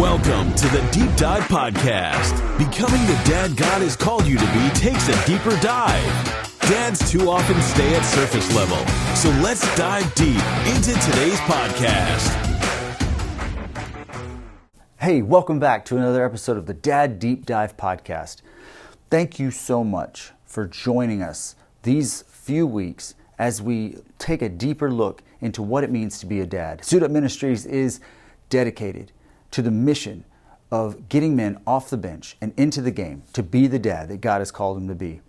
Welcome to the Deep Dive Podcast. Becoming the dad God has called you to be takes a deeper dive. Dads too often stay at surface level. So let's dive deep into today's podcast. Hey, welcome back to another episode of the Dad Deep Dive Podcast. Thank you so much for joining us these few weeks as we take a deeper look into what it means to be a dad. Up Ministries is dedicated to the mission of getting men off the bench and into the game to be the dad that God has called them to be.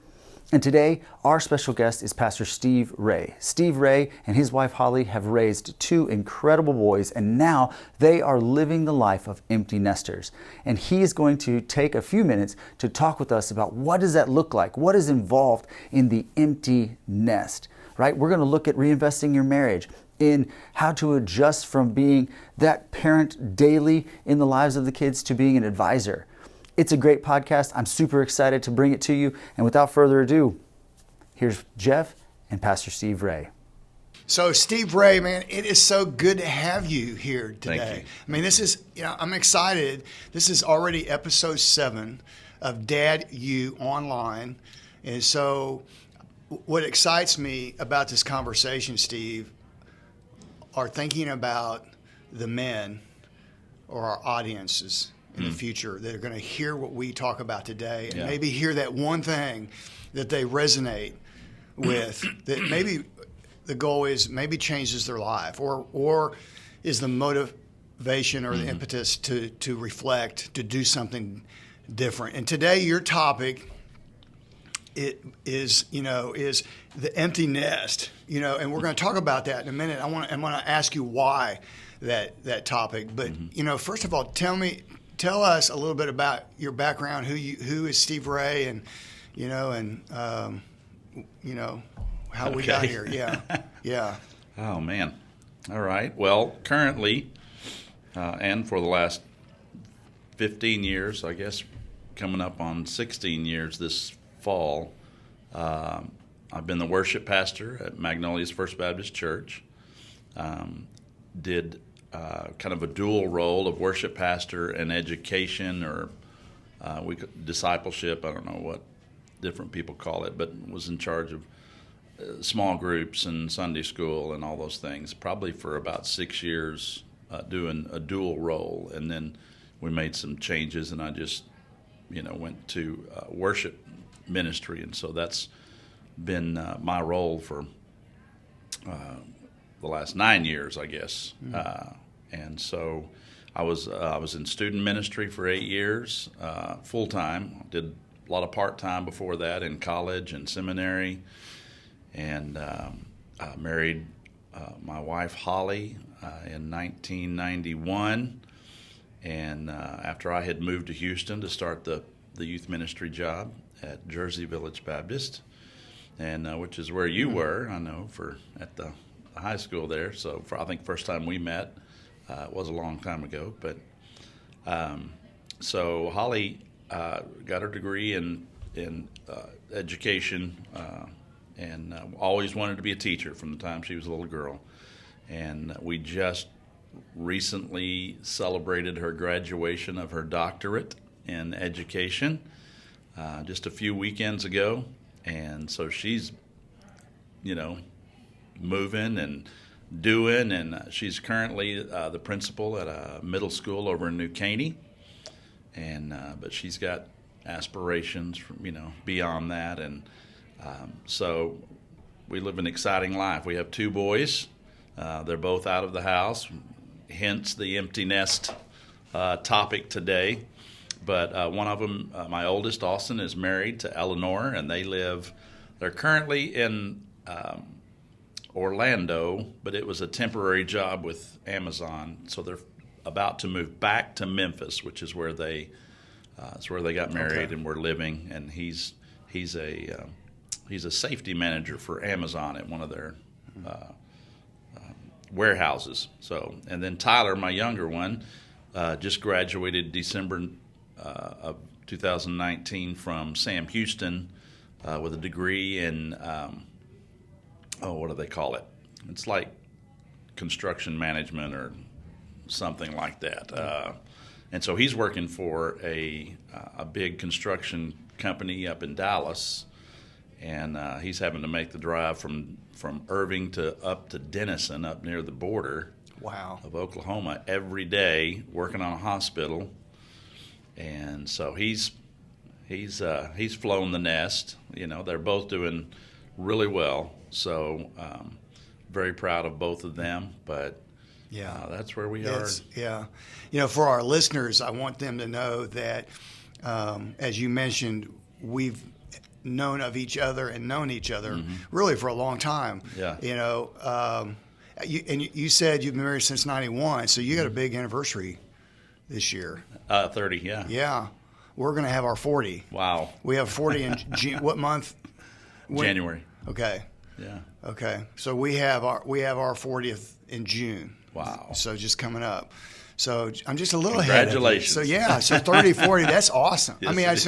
And today, our special guest is Pastor Steve Ray. Steve Ray and his wife Holly have raised two incredible boys, and now they are living the life of empty nesters. And he is going to take a few minutes to talk with us about what does that look like? What is involved in the empty nest, right? We're going to look at reinvesting your marriage, in how to adjust from being that parent daily in the lives of the kids to being an advisor. It's a great podcast. I'm super excited to bring it to you. And without further ado, here's Jeff and Pastor Steve Ray. So Steve Ray, man, it is so good to have you here today. Thank you. I mean, this is, I'm excited. This is already episode 7 of Dad U Online. And so what excites me about this conversation, Steve, are thinking about the men or our audiences in the future that are going to hear what we talk about today and maybe hear that one thing that they resonate with, that maybe the goal is maybe changes their life or is the motivation or the impetus to reflect, to do something different. And today your topic is the empty nest, and we're going to talk about that in a minute. I'm going to ask you why that topic. But, first of all, tell us a little bit about your background, who is Steve Ray, and how we got here. Yeah. Oh, man. All right. Well, currently, and for the last 15 years, I guess, coming up on 16 years this fall, I've been the worship pastor at Magnolia's First Baptist Church. Did kind of a dual role of worship pastor and education, or discipleship. I don't know what different people call it, but was in charge of small groups and Sunday school and all those things. Probably for about 6 years, doing a dual role, and then we made some changes, and I just went to worship ministry, and so that's been my role for the last 9 years, I guess. And so I was in student ministry for 8 years, full time. Did a lot of part time before that in college and seminary, and married my wife Holly in 1991. And after I had moved to Houston to start the youth ministry job at Jersey Village Baptist, and which is where you were, I know, at the high school there. So I think first time we met was a long time ago. But so Holly got her degree in education, and always wanted to be a teacher from the time she was a little girl. And we just recently celebrated her graduation of her doctorate in education just a few weekends ago, and so she's moving and doing, and she's currently the principal at a middle school over in New Caney, and but she's got aspirations from beyond that, and so we live an exciting life. We have 2 boys. They're both out of the house, hence the empty nest topic today. But one of them, my oldest, Austin, is married to Eleanor, and they're currently in Orlando, but it was a temporary job with Amazon, so they're about to move back to Memphis, which is where they got married. Okay. And we're living. And he's a safety manager for Amazon at one of their warehouses. So, and then Tyler, my younger one, just graduated December of 2019 from Sam Houston with a degree in what do they call it? It's like construction management or something like that. And so he's working for a big construction company up in Dallas, and he's having to make the drive from Irving up to Denison, up near the border of Oklahoma, every day, working on a hospital. And so he's flown the nest. They're both doing really well. So very proud of both of them. But that's where we are. Yeah. For our listeners, I want them to know that, as you mentioned, we've known of each other and known each other really for a long time. Yeah. You said you've been married since '91, so you got a big anniversary this year. 30, yeah. Yeah. We're going to have our 40. Wow. We have 40 in June. What month? January. Okay. Yeah. Okay. So we have our 40th in June. Wow. So just coming up. So I'm just a little ahead. Congratulations. So yeah, so 30, 40, that's awesome. Yes,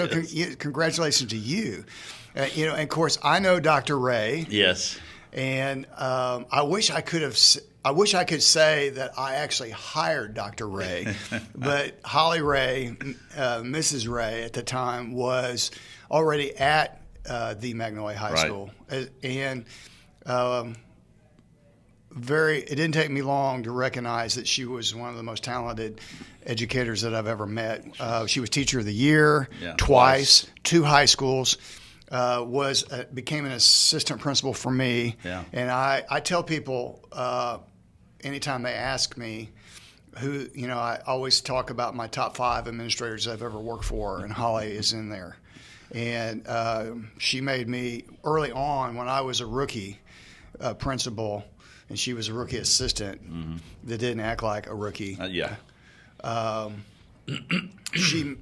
congratulations to you. And of course, I know Dr. Ray. Yes. And I wish I could say that I actually hired Dr. Ray, but Holly Ray, Mrs. Ray at the time, was already at the Magnolia High School, and it didn't take me long to recognize that she was one of the most talented educators that I've ever met. She was Teacher of the Year twice, 2 high schools. Became an assistant principal for me, and I tell people anytime they ask me who, I always talk about my top 5 administrators I've ever worked for, and Holly is in there. And she made me early on when I was a rookie principal, and she was a rookie assistant that didn't act like a rookie.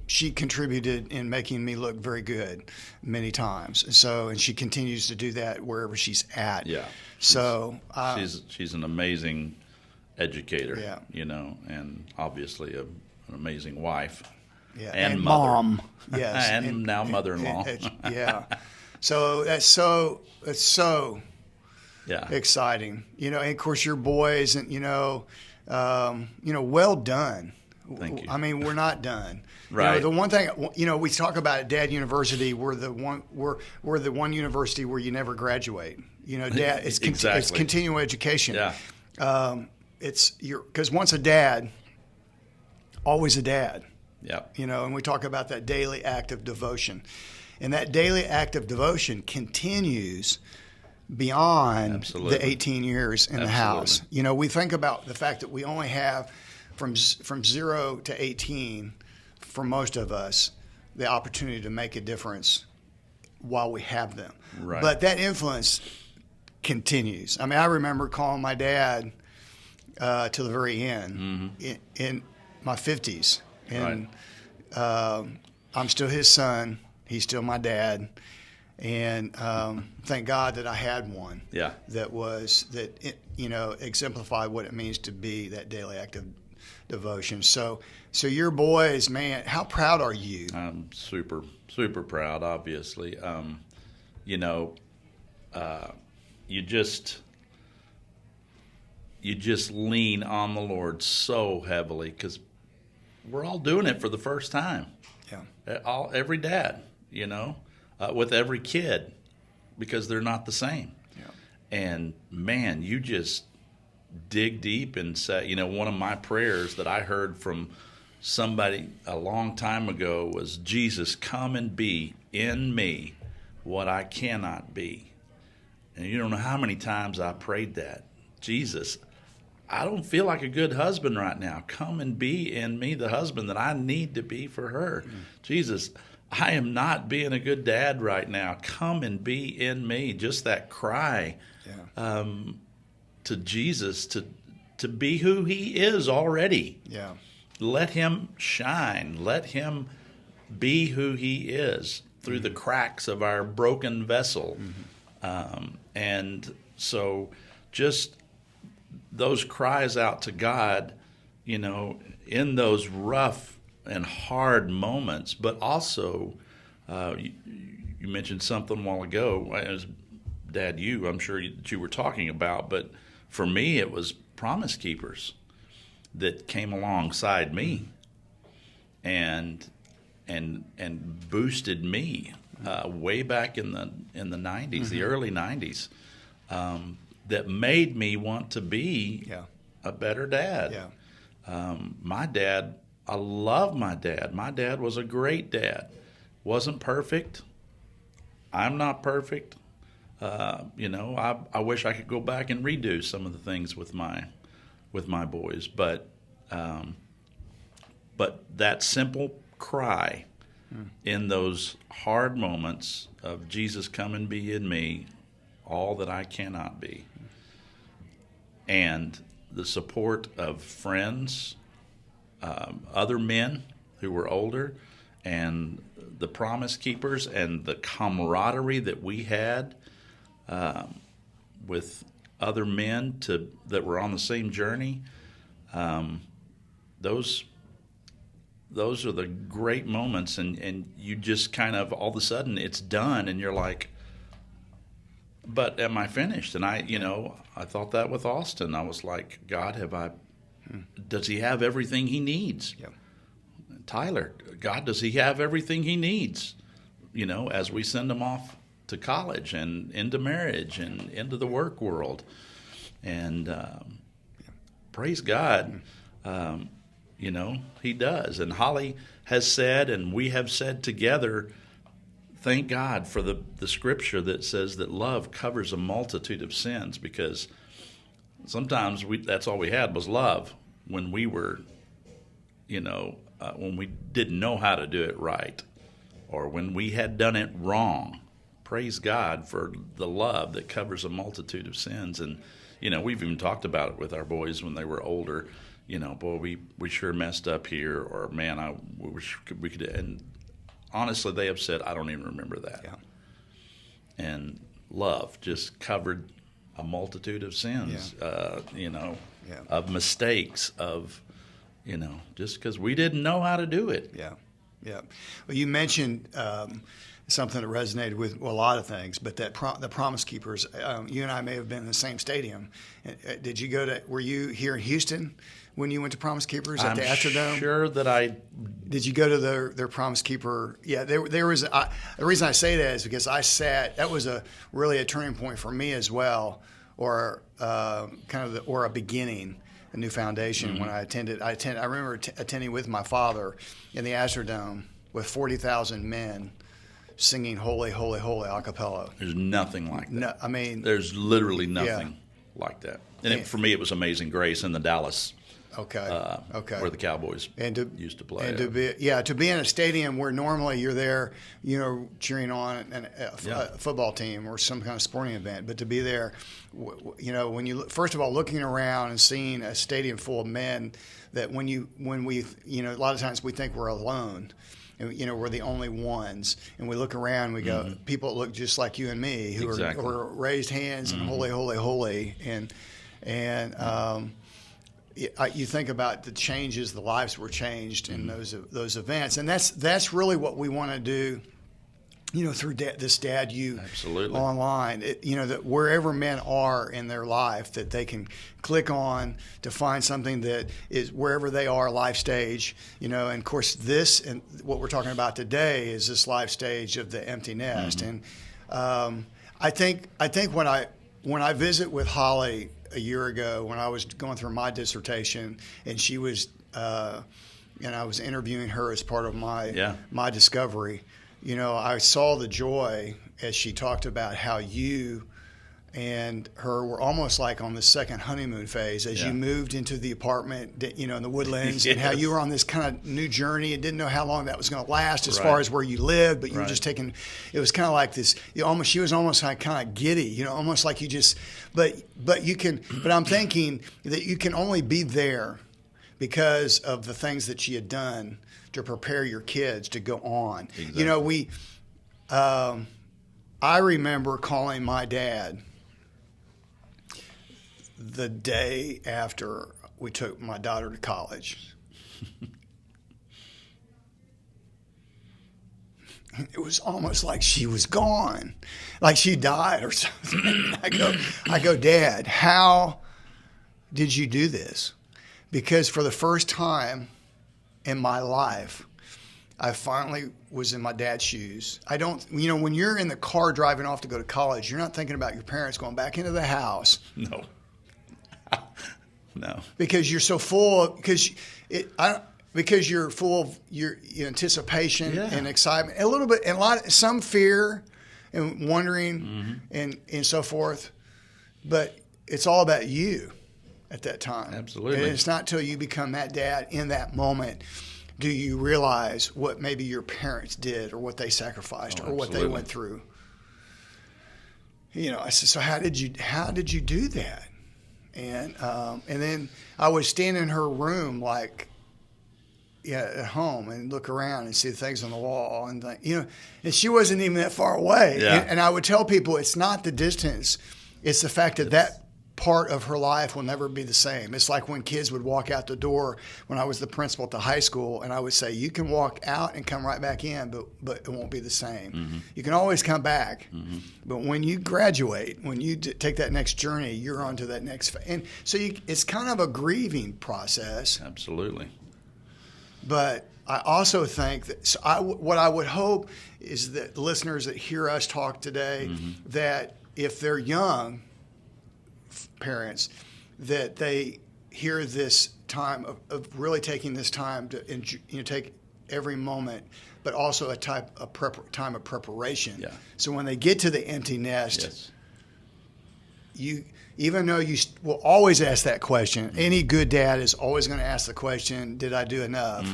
She contributed in making me look very good many times. And she continues to do that wherever she's at. Yeah. She's an amazing educator. Yeah. And obviously an amazing wife. Yeah. And mother. Mom. Yes. and now mother-in-law. Yeah. So that's so exciting. And of course your boys and well done. Thank you. I mean, we're not done. Right. The one thing, we talk about at Dad University, we're the one university where you never graduate. Dad, it's Exactly. It's continuing education. Yeah. Because once a dad, always a dad. Yeah. And we talk about that daily act of devotion, and that daily act of devotion continues beyond Absolutely. the 18 years in the house. We think about the fact that we only have from 0 to 18, for most of us, the opportunity to make a difference while we have them. Right. But that influence continues. I mean, I remember calling my dad to the very end in my 50s. And I'm still his son. He's still my dad. And thank God that I had one that exemplified what it means to be that daily act of devotion. So your boys, man, how proud are you? I'm super, super proud, obviously. You just lean on the Lord so heavily because we're all doing it for the first time. Yeah. Every dad, with every kid, because they're not the same. Yeah. And man, you just dig deep and say, one of my prayers that I heard from somebody a long time ago was, Jesus, come and be in me what I cannot be. And you don't know how many times I prayed that. Jesus, I don't feel like a good husband right now. Come and be in me the husband that I need to be for her. Jesus, I am not being a good dad right now. Come and be in me. Just that cry to Jesus to be who he is already. Yeah. Let him shine. Let him be who he is through the cracks of our broken vessel. And so just those cries out to God, in those rough and hard moments, but also you mentioned something a while ago, as Dad, I'm sure that you were talking about, but for me it was Promise Keepers that came alongside me and boosted me way back in the 90s, the early 90s, that made me want to be a better dad. My dad, I love my dad. My dad was a great dad. Wasn't perfect. I'm not perfect. I wish I could go back and redo some of the things with my boys, but that simple cry in those hard moments of Jesus, come and be in me, all that I cannot be, and the support of friends, other men who were older, and the Promise Keepers, and the camaraderie that we had with other men that were on the same journey. Those are the great moments, and you just kind of, all of a sudden it's done, and you're like, but am I finished? And I thought that with Austin. I was like, God, does he have everything he needs? Yeah. Tyler, God, does he have everything he needs? As we send him off to college and into marriage and into the work world. And praise God, he does. And Holly has said, and we have said together, thank God for the scripture that says that love covers a multitude of sins, because sometimes that's all we had was love when we were, when we didn't know how to do it right, or when we had done it wrong. Praise God for the love that covers a multitude of sins. And, we've even talked about it with our boys when they were older. Boy, we sure messed up here, or man, we wish we could. And honestly, they have said, I don't even remember that. Yeah. And love just covered a multitude of sins, of mistakes, of, just because we didn't know how to do it. Yeah. Yeah. Well, you mentioned something that resonated with a lot of things, but the Promise Keepers, you and I may have been in the same stadium. Did you were you here in Houston when you went to Promise Keepers at the Astrodome? I'm sure that I... Did you go to their Promise Keeper? Yeah, there was... the reason I say that is because that was really a turning point for me as well, or or a beginning, a new foundation. When I attended. I remember attending with my father in the Astrodome with 40,000 men singing "Holy, Holy, Holy" a cappella. There's nothing like that. No, I mean, there's literally nothing like that. And for me, it was Amazing Grace in the Dallas. Okay. Where the Cowboys used to play. And to be in a stadium where normally you're there, cheering on a football team or some kind of sporting event, but to be there, when you first of all looking around and seeing a stadium full of men, that when we a lot of times we think we're alone. And, we're the only ones, and we look around and we go, people that look just like you and me who are raised hands and holy, holy, holy, and you think about the changes, the lives were changed in those events, and that's really what we want to do, through this Dad U Absolutely. Online. That wherever men are in their life, that they can click on to find something that is wherever they are, life stage. And of course, this and what we're talking about today is this life stage of the empty nest. And I think when I visit with Holly a year ago, when I was going through my dissertation, and she was, and I was interviewing her as part of my discovery. I saw the joy as she talked about how you and her were almost like on the second honeymoon phase as you moved into the apartment, in the Woodlands, and how you were on this kind of new journey and didn't know how long that was going to last as far as where you lived, but you were just taking, it was kind of like this, she was almost like kind of giddy, almost like you just, but I'm thinking that you can only be there because of the things that she had done to prepare your kids to go on. Exactly. I remember calling my dad the day after we took my daughter to college. It was almost like she was gone, like she died or something. I go, Dad, how did you do this? Because for the first time in my life, I finally was in my dad's shoes. I don't, when you're in the car driving off to go to college, you're not thinking about your parents going back into the house. No. No. Because you're so full of, because you're full of your anticipation and excitement, a little bit, and some fear and wondering and so forth. But it's all about you at that time. Absolutely. And it's not till you become that dad in that moment do you realize what maybe your parents did or what they sacrificed or what they went through. I said, so how did you do that? And then I would stand in her room at home and look around and see the things on the wall and and she wasn't even that far away. Yeah. And I would tell people it's not the distance, it's the fact that part of her life will never be the same. It's like when kids would walk out the door when I was the principal at the high school, and I would say, you can walk out and come right back in, but it won't be the same. Mm-hmm. You can always come back. Mm-hmm. But when you graduate, when you take that next journey, you're on to that next. And so it's kind of a grieving process. Absolutely. But I also think that what I would hope is that listeners that hear us talk today, that if they're young parents, that they hear this time of really taking this time to take every moment, but also a time of preparation. Yeah. So when they get to the empty nest, even though you will always ask that question, any good dad is always going to ask the question, did I do enough?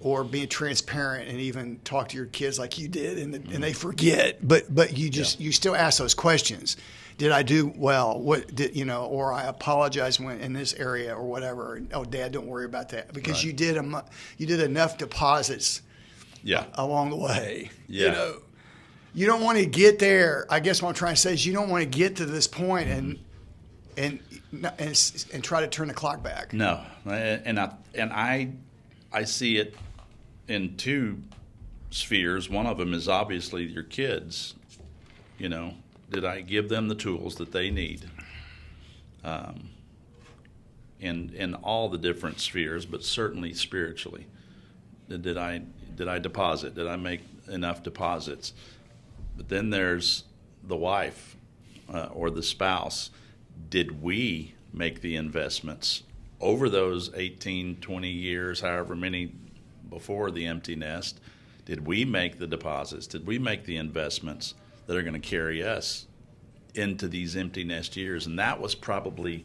Or be transparent and even talk to your kids like you did, and they forget. But you still ask those questions. Did I do well? What did or I apologize when in this area or whatever. Oh, Dad, don't worry about that because you did enough deposits. Along the way. Yeah. You don't want to get there. I guess what I'm trying to say is you don't want to get to this point and try to turn the clock back. No, and I see it in two spheres. One of them is obviously your kids. Did I give them the tools that they need? In all the different spheres, but certainly spiritually. Did I deposit? Did I make enough deposits? But then there's the wife or the spouse. Did we make the investments over those 18, 20 years, however many before the empty nest? Did we make the deposits? Did we make the investments that are going to carry us into these empty nest years? And that was probably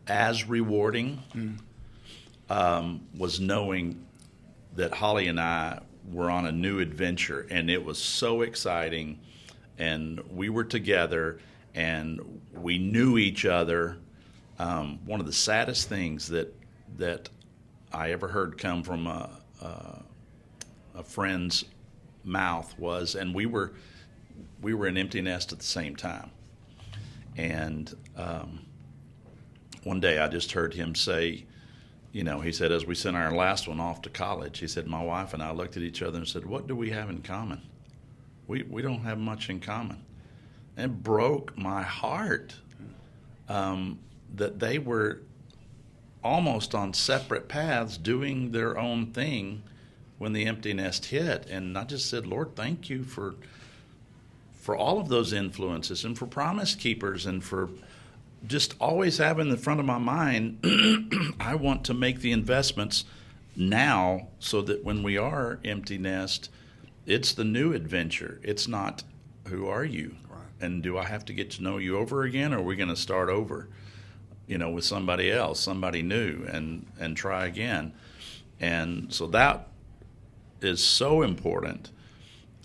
as rewarding was knowing that Holly and I were on a new adventure, and it was so exciting, and we were together, and we knew each other. One of the saddest things that I ever heard come from a friend's mouth was, and we were an empty nest at the same time. And one day I just heard him say, he said, as we sent our last one off to college, he said, my wife and I looked at each other and said, what do we have in common? We don't have much in common. And it broke my heart that they were almost on separate paths doing their own thing when the empty nest hit. And I just said, Lord, thank you for all of those influences and for Promise Keepers and for just always having in the front of my mind, I want to make the investments now so that when we are empty nest, it's the new adventure. It's not, who are you? Right. And do I have to get to know you over again, or are we going to start over, with somebody else, somebody new, and try again? And so that is so important,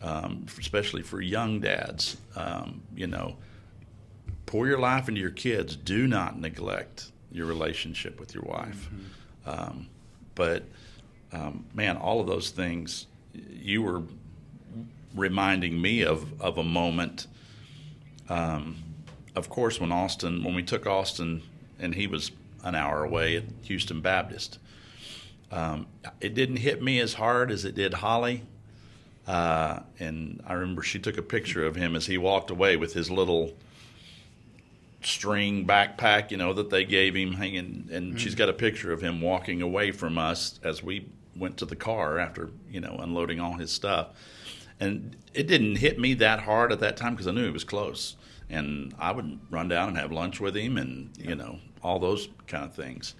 especially for young dads, pour your life into your kids. Do not neglect your relationship with your wife. Man, all of those things, you were reminding me of a moment. Of course, when we took Austin, and he was an hour away at Houston Baptist, it didn't hit me as hard as it did Holly. And I remember she took a picture of him as he walked away with his little string backpack, that they gave him hanging, and she's got a picture of him walking away from us as we went to the car after, unloading all his stuff. And it didn't hit me that hard at that time because I knew he was close. And I would run down and have lunch with him and, all those kind of things.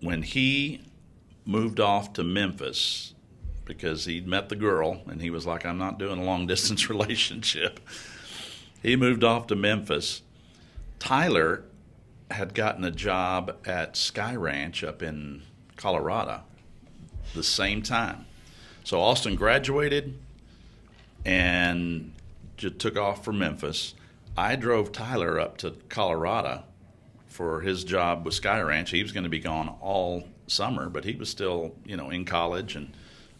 When he moved off to Memphis because he'd met the girl and he was like, I'm not doing a long-distance relationship. He moved off to Memphis. Tyler had gotten a job at Sky Ranch up in Colorado the same time. So Austin graduated and just took off for Memphis. I drove Tyler up to Colorado for his job with Sky Ranch. He was going to be gone all summer, but he was still, in college and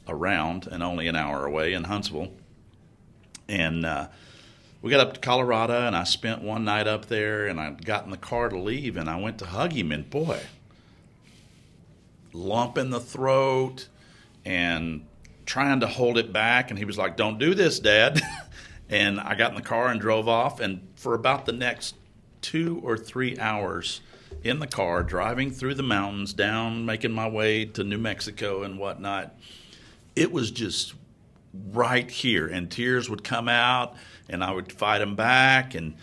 around and only an hour away in Huntsville. And we got up to Colorado, and I spent one night up there, and I got in the car to leave, and I went to hug him, and boy, lump in the throat and trying to hold it back, and he was like, don't do this, Dad. And I got in the car and drove off, and for about the next 2 or 3 hours in the car, driving through the mountains, down, making my way to New Mexico and whatnot, it was just right here, and tears would come out, and I would fight them back, and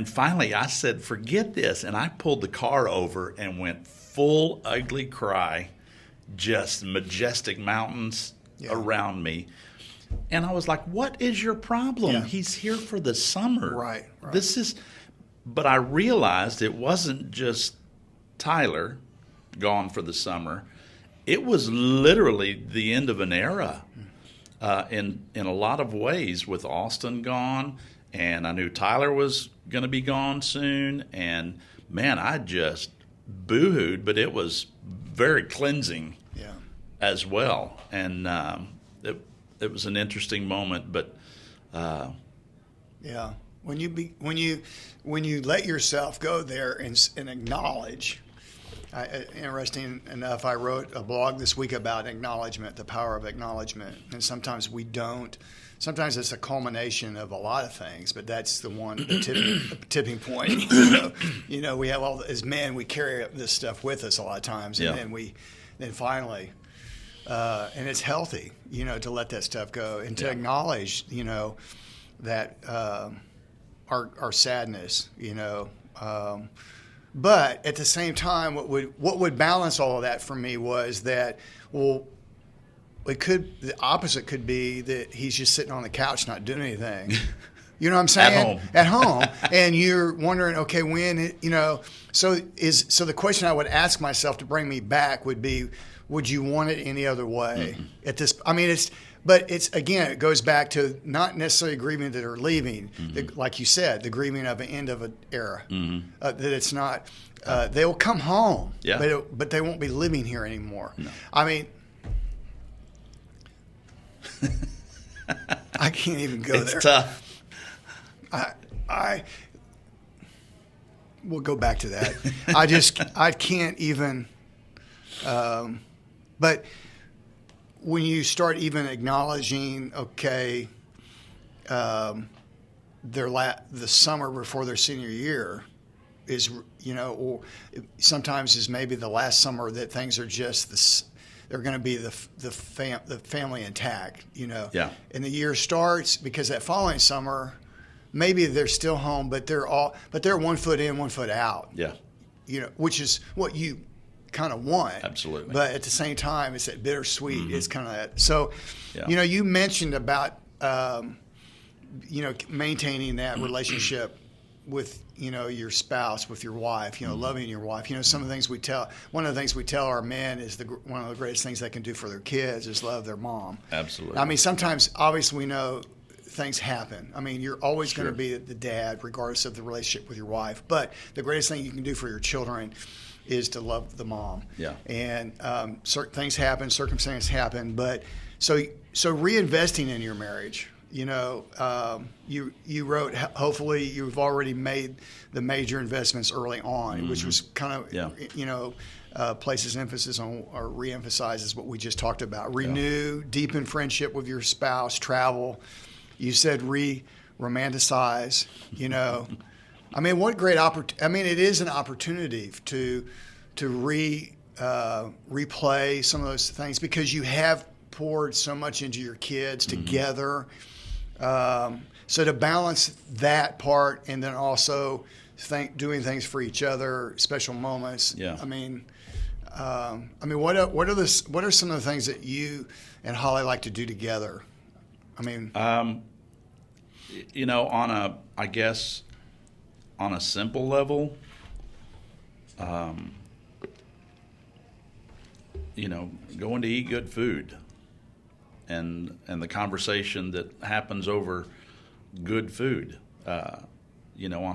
finally I said, forget this, and I pulled the car over and went full ugly cry, just majestic mountains around me. And I was like, what is your problem? Yeah. He's here for the summer. Right. But I realized it wasn't just Tyler gone for the summer. It was literally the end of an era in a lot of ways, with Austin gone. And I knew Tyler was going to be gone soon. And, man, I just boo-hooed, but it was very cleansing as well. And it was an interesting moment, but when you let yourself go there and acknowledge. Interesting enough, I wrote a blog this week about acknowledgement, the power of acknowledgement, and sometimes we don't. Sometimes it's a culmination of a lot of things, but that's the tipping point. We have as men, we carry this stuff with us a lot of times, and then finally. And it's healthy, to let that stuff go and to acknowledge, that our sadness, but at the same time, what would balance all of that for me was that, the opposite could be that he's just sitting on the couch not doing anything. You know what I'm saying? At home. And you're wondering, okay, when, so the question I would ask myself to bring me back would be, would you want it any other way? Mm-hmm. At this, it goes back to not necessarily grieving that they're leaving, like you said, the grieving of an end of an era. That it's not, they will come home, but they won't be living here anymore. No. I can't even go there. It's tough. We'll go back to that. I can't even. But when you start even acknowledging, okay, the summer before their senior year is, or sometimes is maybe the last summer that things are just they're going to be the family intact, And the year starts because that following summer, maybe they're still home, but they're 1 foot in, 1 foot out. Yeah. Which is what you kind of want. Absolutely. But at the same time, it's that bittersweet. It's kind of that. So, you mentioned about, maintaining that relationship with, your spouse, with your wife, loving your wife. One of the things we tell our men is one of the greatest things they can do for their kids is love their mom. Absolutely. Sometimes, obviously, we know things happen. You're always going to be the dad, regardless of the relationship with your wife. But the greatest thing you can do for your children is to love the mom. Yeah. And certain things happen, circumstances happen, but so reinvesting in your marriage. You you wrote, hopefully you've already made the major investments early on, which was kind of places emphasis on or reemphasizes what we just talked about. Renew, deepen friendship with your spouse, travel. You said romanticize. What great opportunity! It is an opportunity to replay some of those things because you have poured so much into your kids together. So to balance that part and then also doing things for each other, special moments. Yeah. I mean, what are some of the things that you and Holly like to do together? I mean, I guess on a simple level, going to eat good food, and the conversation that happens over good food. On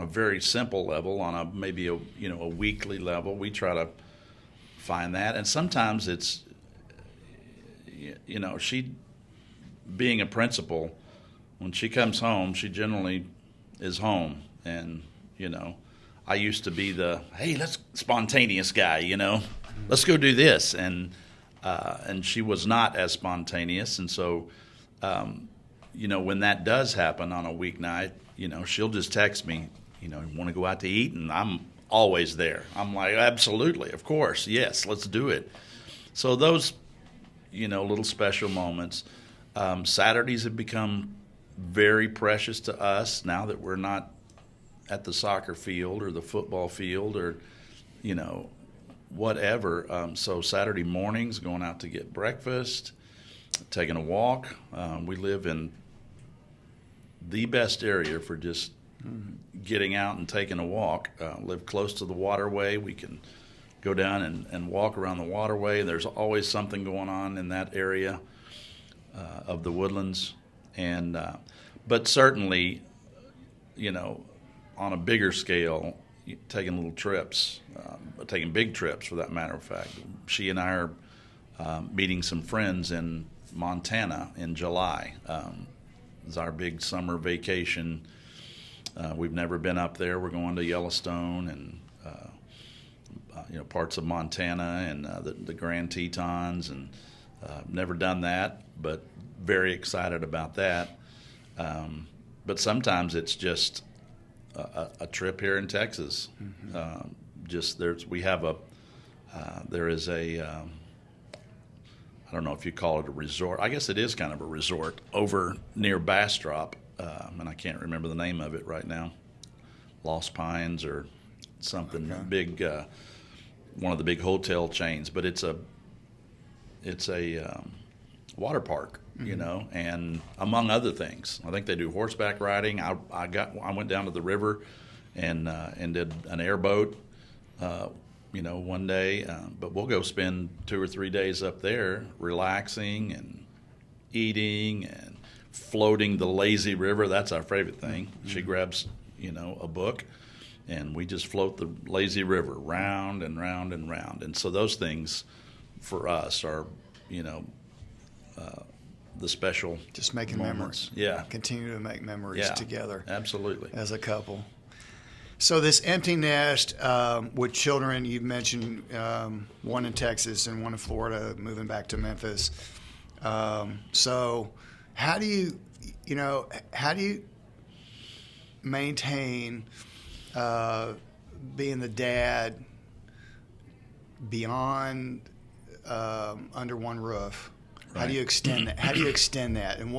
a very simple level, on maybe a weekly level, we try to find that, and sometimes it's, she, being a principal, when she comes home, she generally is home, and I used to be the, hey, let's spontaneous guy, let's go do this, and she was not as spontaneous, and so when that does happen on a weeknight, she'll just text me, want to go out to eat, and I'm always there. I'm like, absolutely, of course, yes, let's do it. So those little special moments. Saturdays have become very precious to us now that we're not at the soccer field or the football field or, whatever. So Saturday mornings, going out to get breakfast, taking a walk. We live in the best area for just getting out and taking a walk. Live close to the waterway. We can go down and walk around the waterway. There's always something going on in that area of the Woodlands. And but certainly, on a bigger scale, taking little trips, taking big trips for that matter of fact. She and I are meeting some friends in Montana in July. It's our big summer vacation. We've never been up there. We're going to Yellowstone and parts of Montana and the Grand Tetons, and never done that, but very excited about that. But sometimes it's just a trip here in Texas. There is a I don't know if you call it a resort. I guess it is kind of a resort over near Bastrop, and I can't remember the name of it right now. Lost Pines or something. Okay. Big, one of the big hotel chains, but it's a water park, and among other things, I think they do horseback riding. I went down to the river and did an airboat, one day, but we'll go spend 2 or 3 days up there relaxing and eating and floating the lazy river. That's our favorite thing. Mm-hmm. She grabs, a book, and we just float the lazy river round and round and round. And so those things for us are, the special just making moments. Memories. Yeah. Continue to make memories together. Absolutely. As a couple. So this empty nest with children, you've mentioned one in Texas and one in Florida, moving back to Memphis. So how do you maintain being the dad beyond under one roof? Right. How do you extend that? How do you extend that? And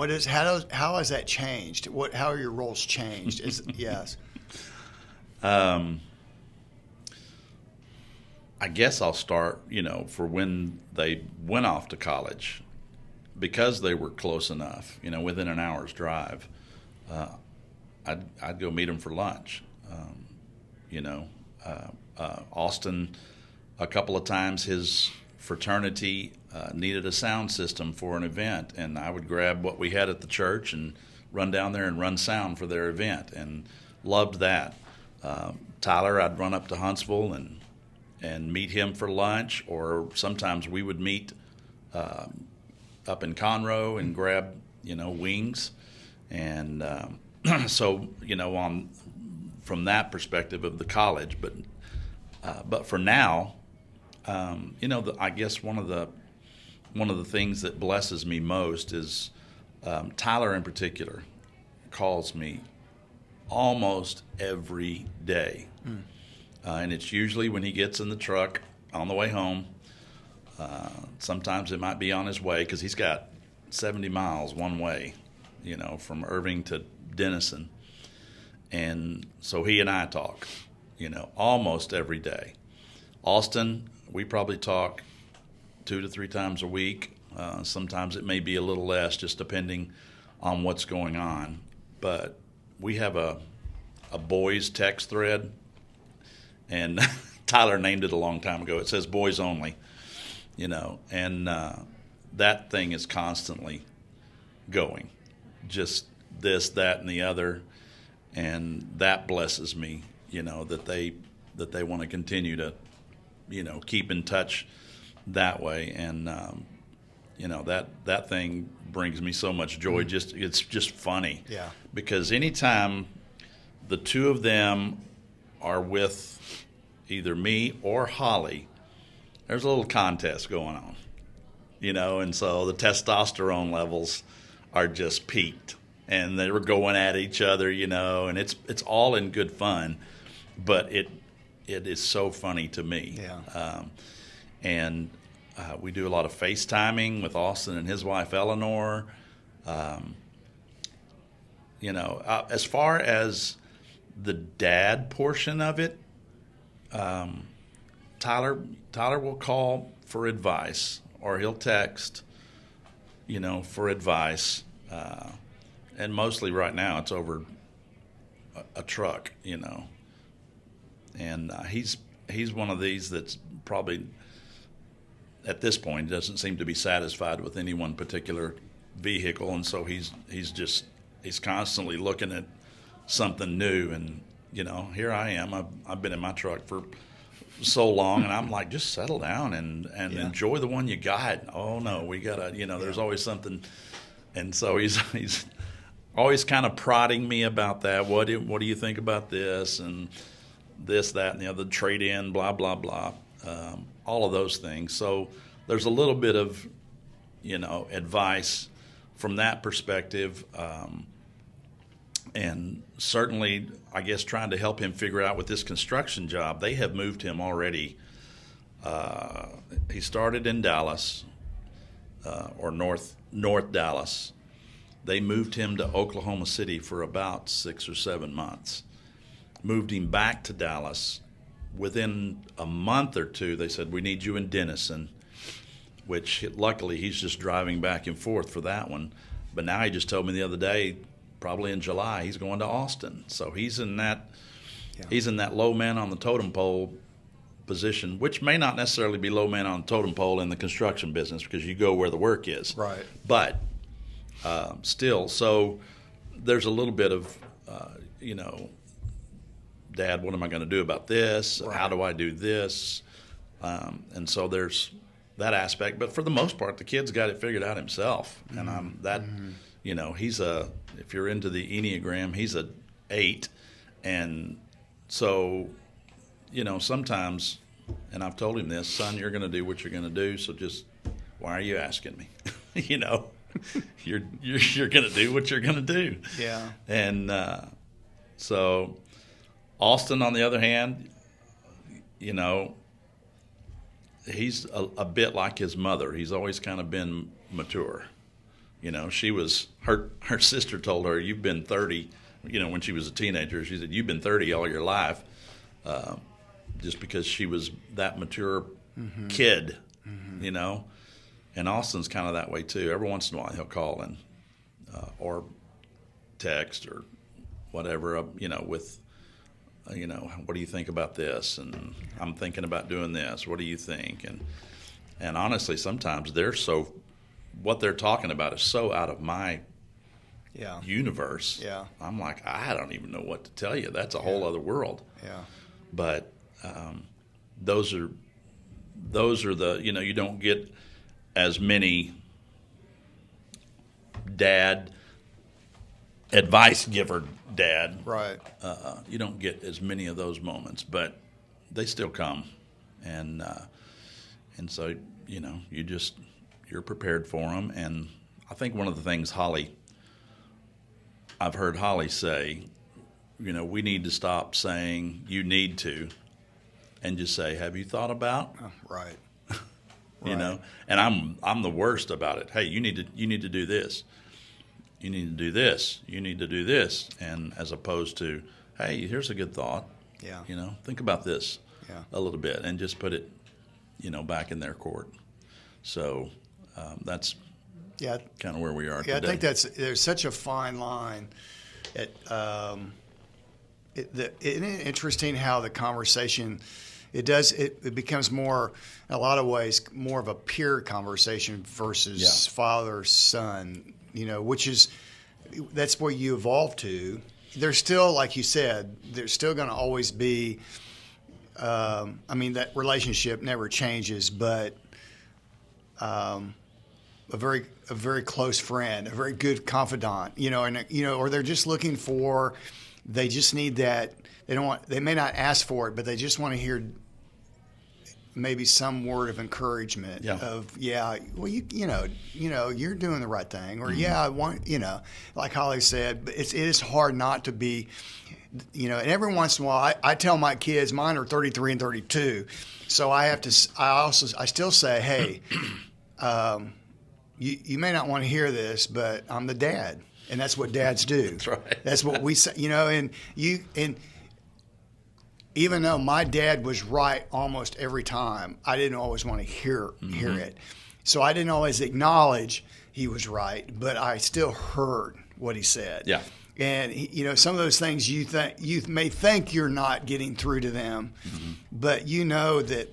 how has that changed? How are your roles changed? Yes. I guess I'll start, for when they went off to college, because they were close enough, within an hour's drive. I'd go meet them for lunch. Austin, a couple of times, his fraternity needed a sound system for an event, and I would grab what we had at the church and run down there and run sound for their event, and loved that. Tyler, I'd run up to Huntsville and meet him for lunch, or sometimes we would meet up in Conroe and grab wings, and so from that perspective of the college, but for now, I guess one of the things that blesses me most is Tyler in particular calls me almost every day. And it's usually when he gets in the truck on the way home, Sometimes it might be on his way because he's got 70 miles one way, from Irving to Denison. And so he and I talk, almost every day. Austin, we probably talk 2 to 3 times a week. Sometimes it may be a little less, just depending on what's going on. But we have a boys text thread, and Tyler named it a long time ago. It says boys only, and that thing is constantly going, just this, that, and the other, and that blesses me, that they want to continue to, keep in touch that way, and that thing brings me so much joy. It's just funny, yeah. Because anytime the two of them are with either me or Holly, there's a little contest going on, and so the testosterone levels are just peaked, and they were going at each other, and it's all in good fun, but it is so funny to me. Yeah. And we do a lot of FaceTiming with Austin and his wife Eleanor. As far as the dad portion of it, Tyler will call for advice, or he'll text, for advice. And mostly right now it's over a truck, And he's one of these that's probably at this point doesn't seem to be satisfied with any one particular vehicle, and so he's constantly looking at something new. And here I am. I've been in my truck for so long, and I'm like, just settle down and enjoy the one you got. Oh no, we gotta, there's always something. And so he's always kind of prodding me about that. What do you think about this and this, that, and the other, trade in, blah blah blah, all of those things. So there's a little bit of advice from that perspective. And certainly, I guess, trying to help him figure out with this construction job. They have moved him already. He started in Dallas, or North Dallas. They moved him to Oklahoma City for about 6 or 7 months. Moved him back to Dallas. Within a month or two, they said, we need you in Denison, which luckily he's just driving back and forth for that one. But now he just told me the other day, probably in July, he's going to Austin. So he's in that low man on the totem pole position, which may not necessarily be low man on the totem pole in the construction business, because you go where the work is. Right. But still, so there's a little bit of, Dad, what am I going to do about this? Right. How do I do this? And so there's that aspect. But for the most part, the kid's got it figured out himself. And he's if you're into the Enneagram, he's a 8. And so, sometimes, and I've told him this, son, you're going to do what you're going to do. So just, why are you asking me? You're going to do what you're going to do. Yeah. And so Austin, on the other hand, he's a bit like his mother. He's always kind of been mature. She was her sister told her, "You've been 30." When she was a teenager, she said, "You've been 30 all your life," just because she was that mature kid. And Austin's kind of that way too. Every once in a while, he'll call and or text or whatever. With what do you think about this? And I'm thinking about doing this. What do you think? And honestly, sometimes what they're talking about is so out of my universe. Yeah. I'm like, I don't even know what to tell you. That's a whole other world. Yeah. But those are the, you don't get as many advice giver dad. Right. You don't get as many of those moments, but they still come. And so, you're prepared for them. And I think one of the things I've heard Holly say, we need to stop saying you need to and just say, have you thought about? Right. you Right. know. And I'm the worst about it. Hey, you need to do this. You need to do this. You need to do this. And as opposed to, hey, here's a good thought. Yeah. You know, think about this Yeah. a little bit and just put it, back in their court. So that's Yeah. kind of where we are Yeah, today. I think there's such a fine line. Isn't it interesting how the conversation it becomes more, in a lot of ways, more of a peer conversation versus father son. That's where you evolve to. There's still, like you said, there's still going to always be. That relationship never changes, but a very close friend, a very good confidant, or they're just looking for, they just need that. They may not ask for it, but they just want to hear maybe some word of encouragement well, you're doing the right thing, or I want, like Holly said, it is hard not to be, and every once in a while I tell my kids, mine are 33 and 32. So I still say, hey, you may not want to hear this, but I'm the dad, and that's what dads do. That's right. That's what we say, and even though my dad was right almost every time, I didn't always want to hear it. So I didn't always acknowledge he was right, but I still heard what he said. Yeah. And some of those things you may think you're not getting through to them, but that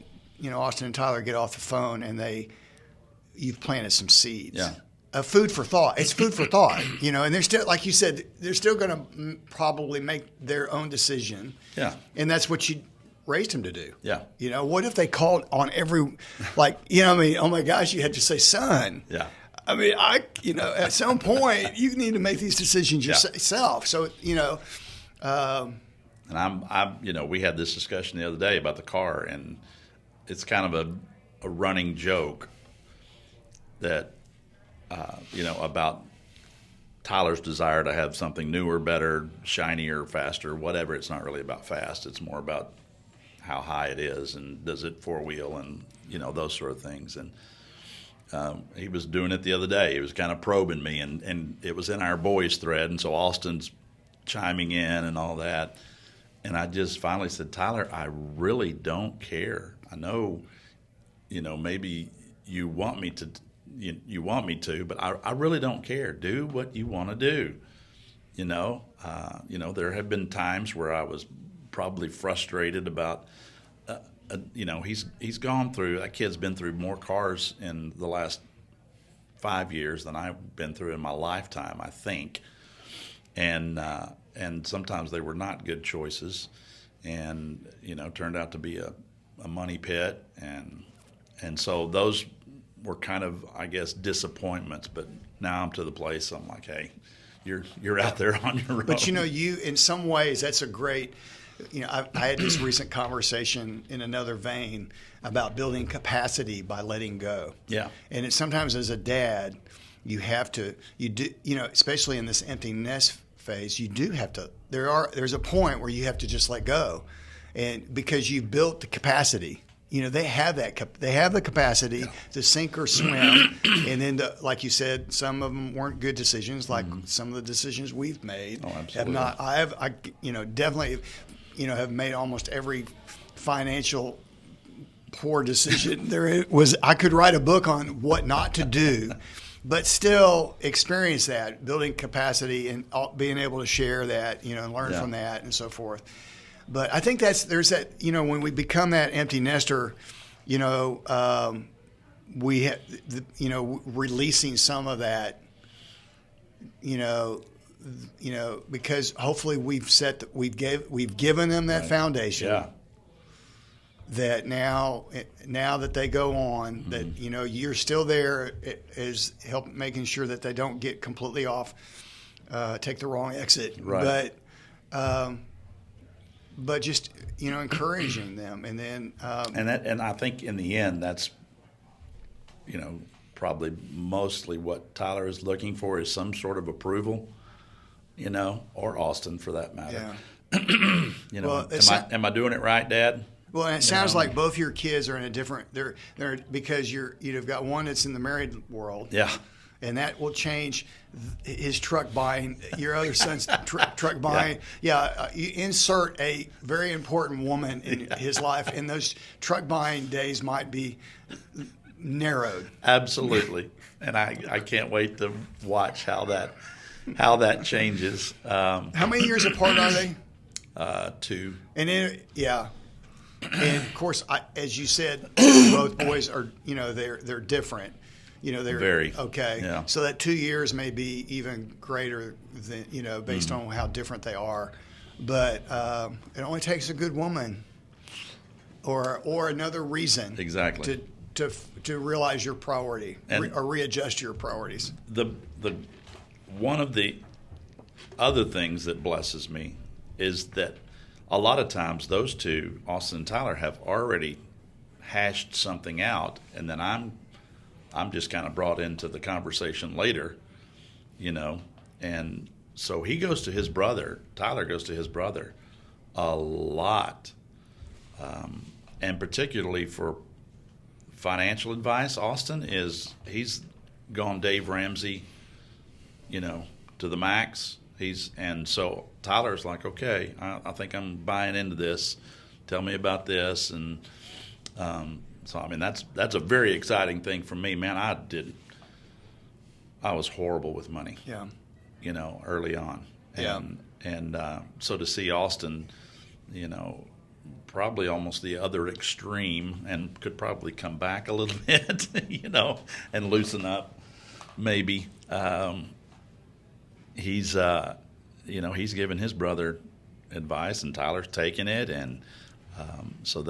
Austin and Tyler get off the phone and you've planted some seeds. Yeah. Food for thought. It's food for thought, and they're still, like you said, they're still going to probably make their own decision. Yeah. And that's what you raised them to do. Yeah. What if they called on every, oh my gosh, you had to say son. Yeah. At some point you need to make these decisions yourself. So, And we had this discussion the other day about the car, and it's kind of a running joke that, about Tyler's desire to have something newer, better, shinier, faster, whatever. It's not really about fast. It's more about how high it is and does it four-wheel and, those sort of things. And he was doing it the other day. He was kind of probing me, and it was in our boys thread, and so Austin's chiming in and all that. And I just finally said, Tyler, I really don't care. I know, maybe you want me to, but I really don't care. Do what you want to do. There have been times where I was probably frustrated about, he's gone through, that kid's been through more cars in the last 5 years than I've been through in my lifetime, I think. And sometimes they were not good choices, and turned out to be a money pit, and so those were kind of, I guess, disappointments. But now I'm to the place I'm like, hey, you're out there on your own. But you in some ways that's a great. I had this recent conversation in another vein about building capacity by letting go. Yeah. And sometimes as a dad, especially in this empty nest phase, you do have to. There's a point where you have to just let go, and because you've built the capacity. They have that. They have the capacity to sink or swim, and then, like you said, some of them weren't good decisions. Like some of the decisions we've made have not. I definitely, have made almost every financial poor decision there was. I could write a book on what not to do, but still experience that, building capacity and being able to share that, and learn from that and so forth. But I think there's that, when we become that empty nester, we have, releasing some of that, because hopefully we've given them that foundation. Yeah. That now that they go on, that you're still there, is help making sure that they don't get completely off, take the wrong exit. Right. But just encouraging them, and then and I think in the end that's probably mostly what Tyler is looking for is some sort of approval, or Austin for that matter. Yeah. Am I doing it right, Dad? Well, and it sounds like both your kids are in a different. They're because you've got one that's in the married world. Yeah. And that will change his truck buying. Your other son's truck buying. Yeah, you insert a very important woman in his life, and those truck buying days might be narrowed. Absolutely, and I can't wait to watch how that changes. How many years apart are they? 2. And then, and of course, as you said, both boys are. They're different. They're very okay. Yeah. So that 2 years may be even greater than based on how different they are. But it only takes a good woman, or another reason, exactly, to realize your priority or readjust your priorities. The one of the other things that blesses me is that a lot of times those two, Austin and Tyler, have already hashed something out, and then I'm just kind of brought into the conversation later, and so he goes to his brother, Tyler goes to his brother a lot, and particularly for financial advice. Austin he's gone Dave Ramsey, to the max. And so Tyler's like, okay, I think I'm buying into this. Tell me about this, and so I mean that's a very exciting thing for me, man. I was horrible with money, early on, and so to see Austin, probably almost the other extreme, and could probably come back a little bit, and loosen up, maybe. He's given his brother advice, and Tyler's taking it, and so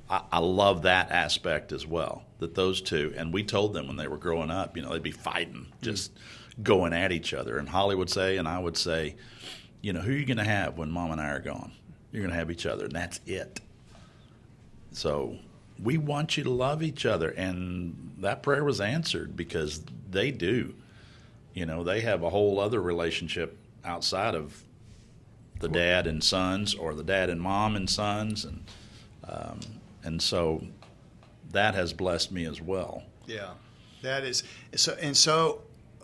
I love that aspect as well, that those two, and we told them when they were growing up, they'd be fighting, just going at each other. And Holly would say, and I would say, who are you going to have when Mom and I are gone? You're going to have each other, and that's it. So we want you to love each other. And that prayer was answered, because they do. They have a whole other relationship outside of the dad and sons, or the dad and mom and sons, and so that has blessed me as well. Yeah, that is so. And so,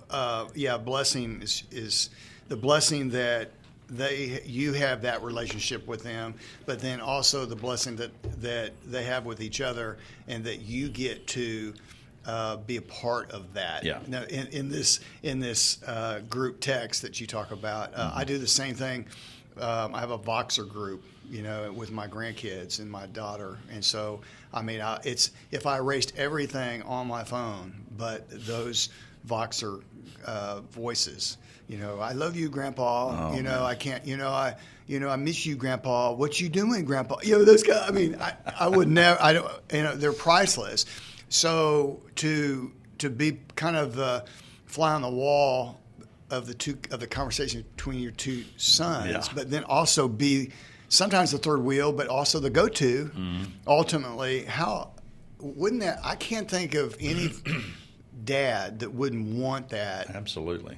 blessing is the blessing that you have that relationship with them, but then also the blessing that they have with each other, and that you get to be a part of that. Yeah. Now, in this group text that you talk about, I do the same thing. I have a Voxer group, with my grandkids and my daughter, and so it's if I erased everything on my phone, but those Voxer voices. I love you, Grandpa. Oh, man. I can't. I miss you, Grandpa. What you doing, Grandpa? Those guys. I would never. I don't. They're priceless. So to be kind of the fly on the wall of the conversation between your two sons, but then also be sometimes the third wheel, but also the go-to. Mm-hmm. Ultimately, how wouldn't that? I can't think of any dad that wouldn't want that. Absolutely.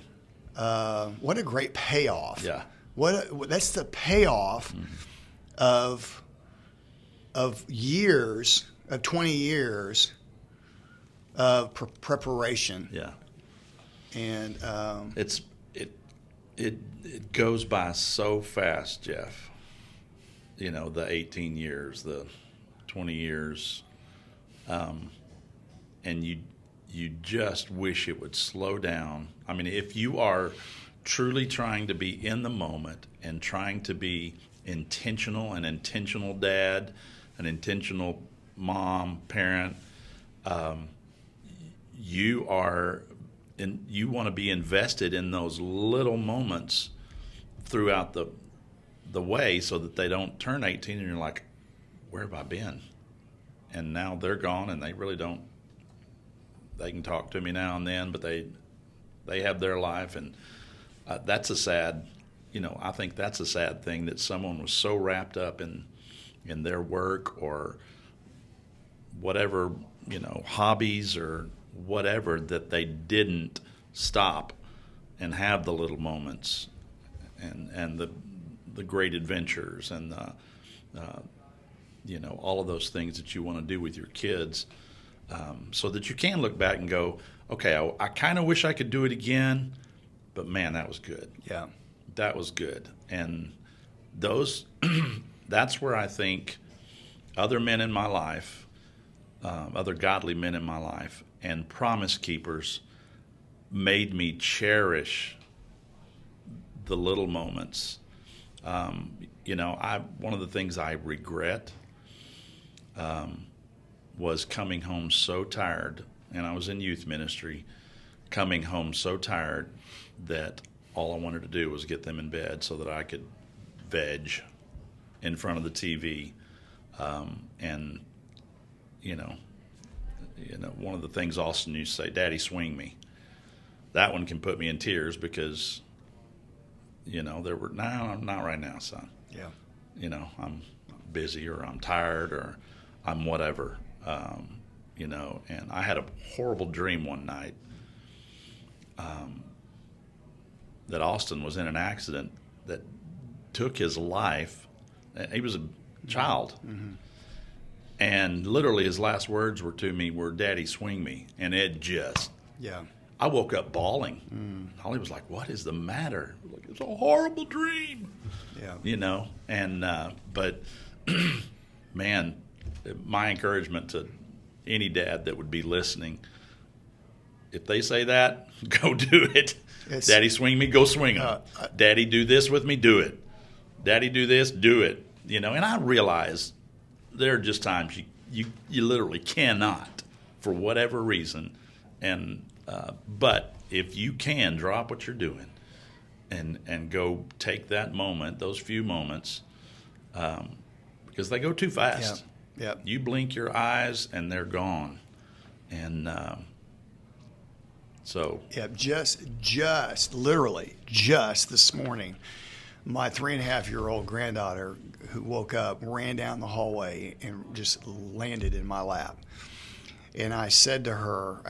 What a great payoff! Yeah. That's the payoff of years, of 20 years of preparation. Yeah. And it goes by so fast, Jeff. The 18 years, the 20 years, and you just wish it would slow down. If you are truly trying to be in the moment and trying to be intentional, an intentional dad, an intentional mom, parent, you want to be invested in those little moments throughout the way, so that they don't turn 18 and you're like, where have I been? And now they're gone, and they really don't. They can talk to me now and then, but they have their life, and that's a sad. I think that's a sad thing, that someone was so wrapped up in their work or whatever, hobbies or whatever, that they didn't stop and have the little moments and the great adventures and all of those things that you want to do with your kids, so that you can look back and go, okay, I kind of wish I could do it again, but man, that was good. Yeah. That was good. And that's where I think other men in my life, other godly men in my life, and promise keepers made me cherish the little moments. One of the things I regret was coming home so tired, and I was in youth ministry, coming home so tired that all I wanted to do was get them in bed so that I could veg in front of the TV. And one of the things Austin used to say, "Daddy, swing me." That one can put me in tears because, there were, no, not right now, son. Yeah. I'm busy, or I'm tired, or I'm whatever. And I had a horrible dream one night that Austin was in an accident that took his life. He was a child. Mm-hmm. And literally his last words to me were, "Daddy, swing me." And it just, I woke up bawling. Holly was like, "What is the matter?" Like, "It's a horrible dream." Yeah. But man, my encouragement to any dad that would be listening, if they say that, go do it. Daddy, swing me, go swing them. Daddy, do this with me, do it. Daddy, do this, do it. And I realize there are just times you literally cannot, for whatever reason. And but if you can, drop what you're doing and go take that moment, those few moments, because they go too fast. Yeah. You blink your eyes and they're gone. And so. Yeah, just literally just this morning, my 3.5-year-old granddaughter, who woke up, ran down the hallway and just landed in my lap. And I said to her,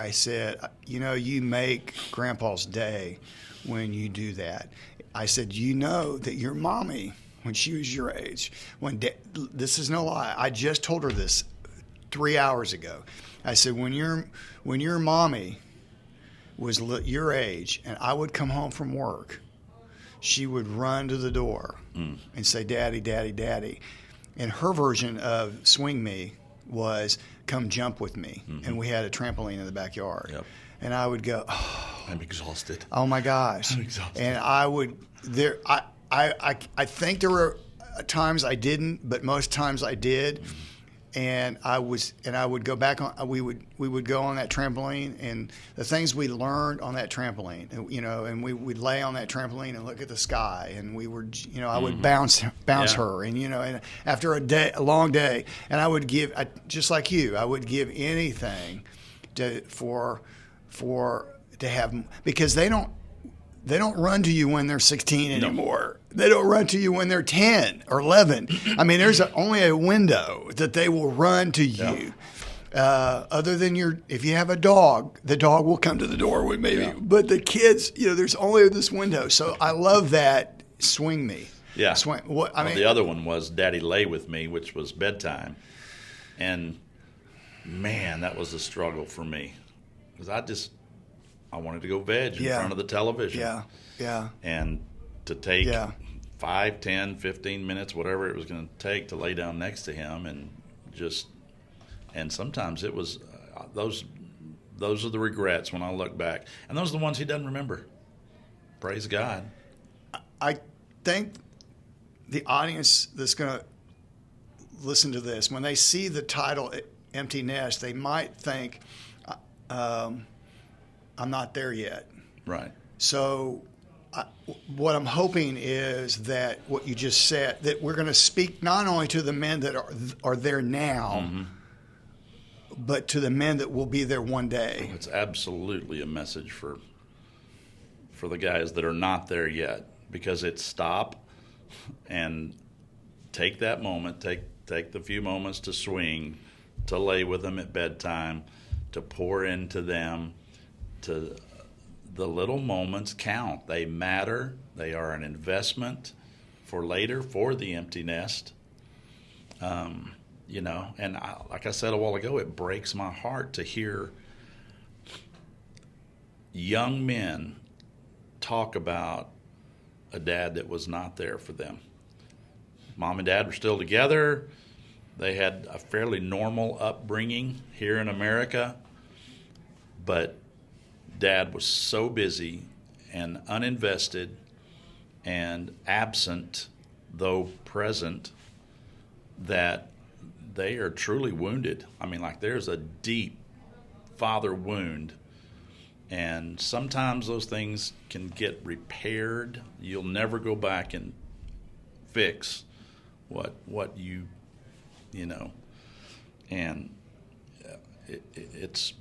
you make Grandpa's day when you do that. I said, that your mommy, when she was your age, this is no lie, I just told her this 3 hours ago. I said, when your mommy was your age and I would come home from work, she would run to the door and say, "Daddy, Daddy, Daddy." And her version of swing me was come jump with me. Mm-hmm. And we had a trampoline in the backyard. Yep. And I would go, "Oh, I'm exhausted. Oh my gosh." I'm exhausted. And I think there were times I didn't, but most times I did. Mm-hmm. And I would go back on. We would go on that trampoline, and the things we learned on that trampoline, and we would lay on that trampoline and look at the sky, and we were, I would bounce her, and and after a long day, and I would just like you, I would give anything to have, because they don't run to you when they're 16 anymore. No. They don't run to you when they're 10 or 11. I mean, there's only a window that they will run to you. Yeah. Other than if you have a dog, the dog will come to the door with maybe. Yeah. But the kids, there's only this window. So I love that swing me. Yeah. Swing. The other one was Daddy Lay With Me, which was bedtime. And, man, that was a struggle for me. Because I wanted to go veg in front of the television. Yeah. And to take 5, 10, 15 minutes, whatever it was going to take to lay down next to him, and sometimes it was those are the regrets when I look back. And those are the ones he doesn't remember. Praise God. I think the audience that's going to listen to this, when they see the title Empty Nest, they might think, I'm not there yet. Right. So what I'm hoping is that what you just said, that we're going to speak not only to the men that are there now, mm-hmm. but to the men that will be there one day. It's absolutely a message for the guys that are not there yet, because it's stop and take that moment, take the few moments to swing, to lay with them at bedtime, to pour into them, to the little moments count. They matter. They are an investment for later, for the empty nest. And like I said a while ago, it breaks my heart to hear young men talk about a dad that was not there for them. Mom and dad were still together. They had a fairly normal upbringing here in America, but dad was so busy and uninvested and absent, though present, that they are truly wounded. I mean, like, there's a deep father wound, and sometimes those things can get repaired. You'll never go back and fix what you know, and it's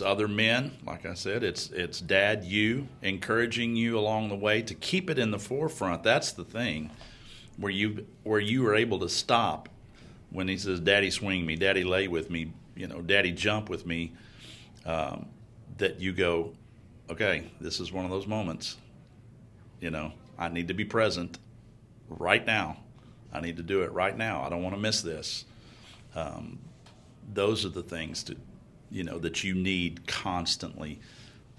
other men, like I said, it's dad, you, encouraging you along the way to keep it in the forefront. That's the thing, where you are able to stop when he says, "Daddy, swing me, Daddy, lay with me, Daddy, jump with me," that you go, okay, this is one of those moments. I need to be present right now. I need to do it right now. I don't want to miss this. Those are the things that you need constantly.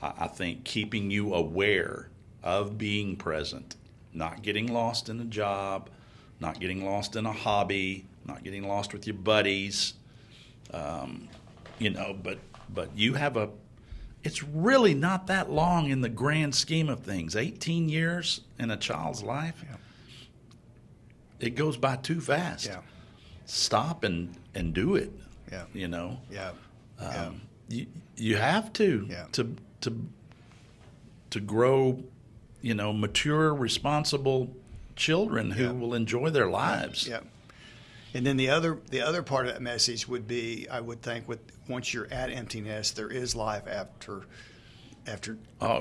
I think keeping you aware of being present, not getting lost in a job, not getting lost in a hobby, not getting lost with your buddies. But you have it's really not that long in the grand scheme of things. 18 years in a child's life. Yeah. It goes by too fast. Yeah. Stop and do it. Yeah. Yeah. You have to. Yeah. To grow, mature, responsible children who will enjoy their lives. Yeah. And then the other part of that message would be, I would think, once you're at empty nest, there is life after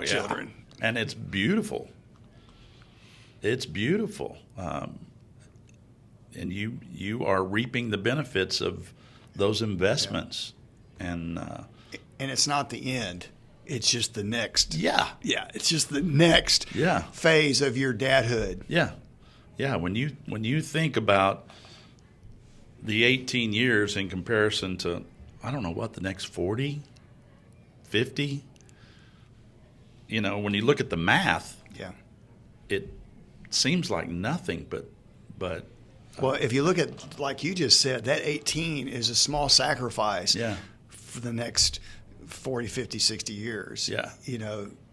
children. And it's beautiful. It's beautiful. And you are reaping the benefits of those investments. Yeah. And it's not the end. It's just the next. Yeah. Yeah. It's just the next phase of your dadhood. Yeah. Yeah. When you think about the 18 years in comparison to, I don't know what, the next 40, 50, when you look at the math, it seems like nothing, but well, if you look at, like you just said, that 18 is a small sacrifice for the next 40, 50, 60 years. Yeah.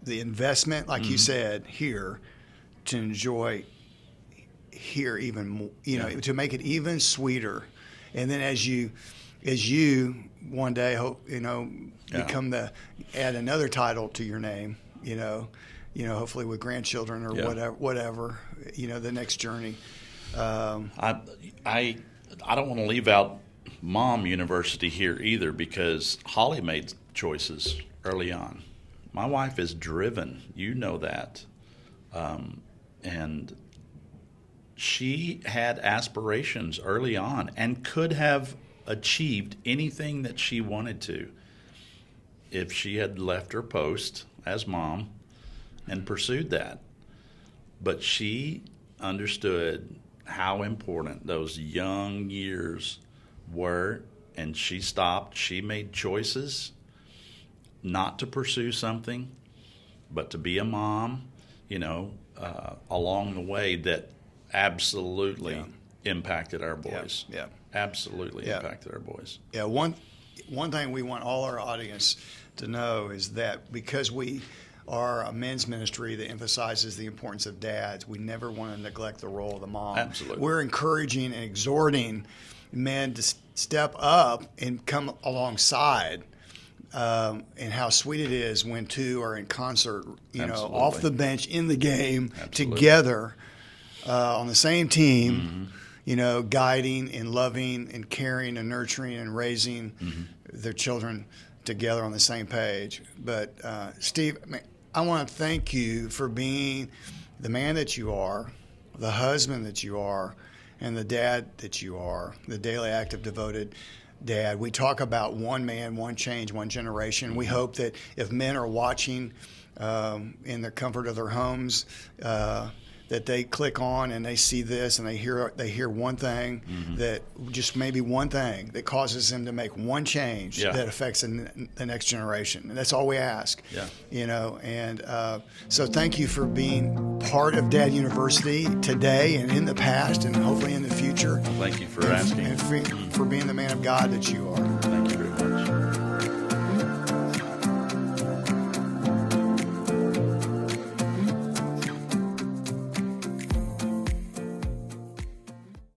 The investment, like you said, here to enjoy here even more, to make it even sweeter. And then as you one day hope, add another title to your name, hopefully with grandchildren or whatever, the next journey. I don't want to leave out Mom University here either, because Holly made choices early on. My wife is driven, that, and she had aspirations early on and could have achieved anything that she wanted to if she had left her post as mom and pursued that. But she understood how important those young years were, and she stopped. She made choices not to pursue something, but to be a mom, along the way that absolutely impacted our boys. Yeah. Absolutely impacted our boys. Yeah. One thing we want all our audience to know is that because we are a men's ministry that emphasizes the importance of dads, we never want to neglect the role of the mom. Absolutely. We're encouraging and exhorting men to step up and come alongside. And how sweet it is when two are in concert, Absolutely. Off the bench, in the game, Absolutely. together, on the same team, guiding and loving and caring and nurturing and raising their children together on the same page. But Steve, I want to thank you for being the man that you are, the husband that you are, and the dad that you are, the daily active, devoted dad. We talk about one man, one change, one generation. We hope that if men are watching in the comfort of their homes, that they click on and they see this and they hear one thing that just maybe one thing that causes them to make one change that affects the next generation. And that's all we ask. Yeah. You know, and so thank you for being part of Dad University today and in the past and hopefully in the future. Thank you for asking. And for being the man of God that you are.